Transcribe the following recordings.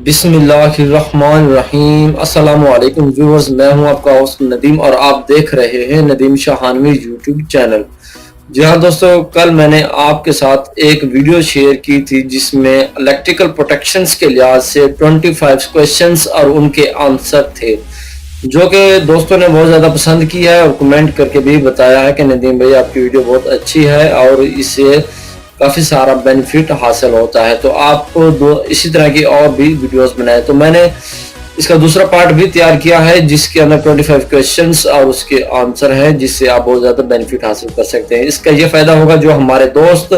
बिस्मिल्लाहिर्रहमानिर्रहीम। अस्सलामु अलैकुम व्यूअर्स, मैं हूं आपका होस्ट नदीम और आप देख रहे हैं नदीम शाहानवी यूट्यूब चैनल। जी हाँ दोस्तों, कल मैंने आपके साथ एक वीडियो शेयर की थी जिसमें इलेक्ट्रिकल प्रोटेक्शंस के लिहाज से 25 क्वेश्चंस और उनके आंसर थे, जो कि दोस्तों ने बहुत ज़्यादा पसंद किया है और कमेंट करके भी बताया है कि नदीम भाई आपकी वीडियो बहुत अच्छी है और इससे काफ़ी सारा बेनिफिट हासिल होता है। तो आप इसी तरह की और भी वीडियोस बनाए, तो मैंने इसका दूसरा पार्ट भी तैयार किया है जिसके अंदर 25 क्वेश्चंस और उसके आंसर हैं, जिससे आप बहुत ज़्यादा बेनिफिट हासिल कर सकते हैं। इसका ये फ़ायदा होगा जो हमारे दोस्त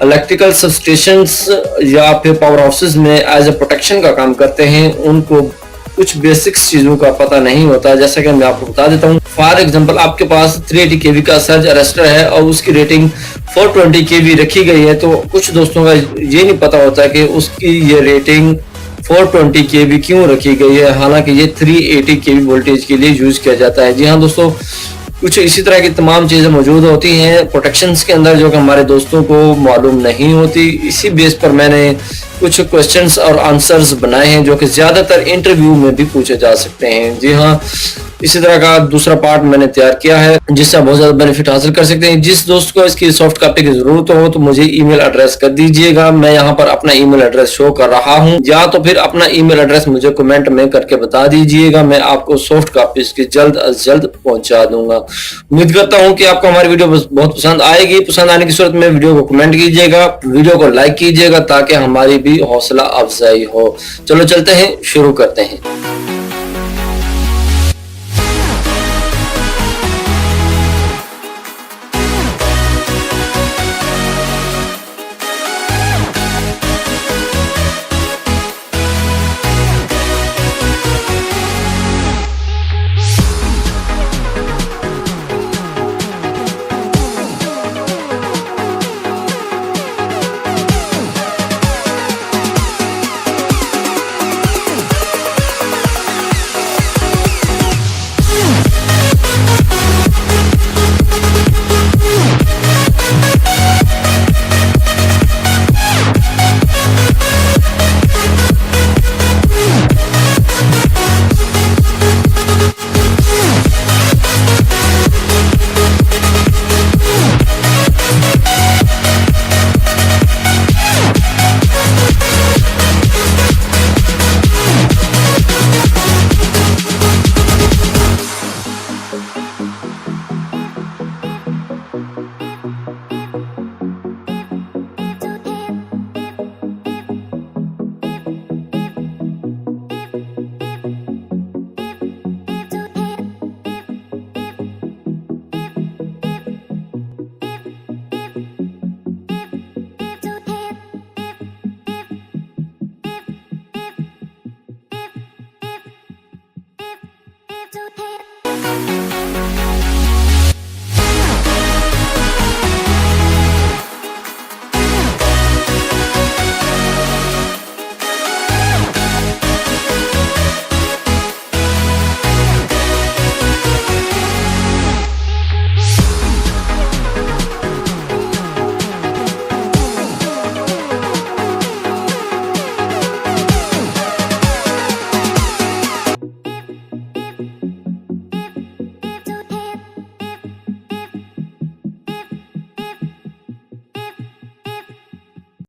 इलेक्ट्रिकल सबस्टेशंस या फिर पावर हाउसेस में एज ए प्रोटेक्शन का काम करते हैं, उनको कुछ बेसिक्स चीज़ों का पता नहीं होता। जैसा कि मैं आपको बता देता हूँ, फॉर एग्जांपल आपके पास 380 केवी का सर्ज अरेस्टर है और उसकी रेटिंग 420 केवी रखी गई है, तो कुछ दोस्तों का ये नहीं पता होता कि उसकी ये रेटिंग 420 केवी क्यों रखी गई है, हालांकि ये 380 केवी वोल्टेज के लिए यूज किया जाता है। जी हाँ दोस्तों, कुछ इसी तरह की तमाम चीज़ें मौजूद होती हैं प्रोटेक्शंस के अंदर जो कि हमारे दोस्तों को मालूम नहीं होती। इसी बेस पर मैंने कुछ क्वेश्चंस और आंसर्स बनाए हैं जो कि ज़्यादातर इंटरव्यू में भी पूछे जा सकते हैं। जी हाँ, इसी तरह का दूसरा पार्ट मैंने तैयार किया है जिससे आप बहुत ज़्यादा बेनिफिट हासिल कर सकते हैं। जिस दोस्त को इसकी सॉफ्ट कॉपी की ज़रूरत हो तो मुझे ईमेल एड्रेस कर दीजिएगा। मैं यहाँ पर अपना ईमेल एड्रेस शो कर रहा हूँ, या तो फिर अपना ईमेल एड्रेस मुझे कमेंट में करके बता दीजिएगा, मैं आपको सॉफ्ट कॉपी इसकी जल्द अज जल्द पहुँचा दूंगा। उम्मीद करता हूँ कि आपको हमारी वीडियो बहुत पसंद आएगी। पसंद आने की सूरत में वीडियो को कमेंट कीजिएगा, वीडियो को लाइक कीजिएगा ताकि हमारी भी हौसला अफजाई हो। चलो चलते हैं, शुरू करते हैं।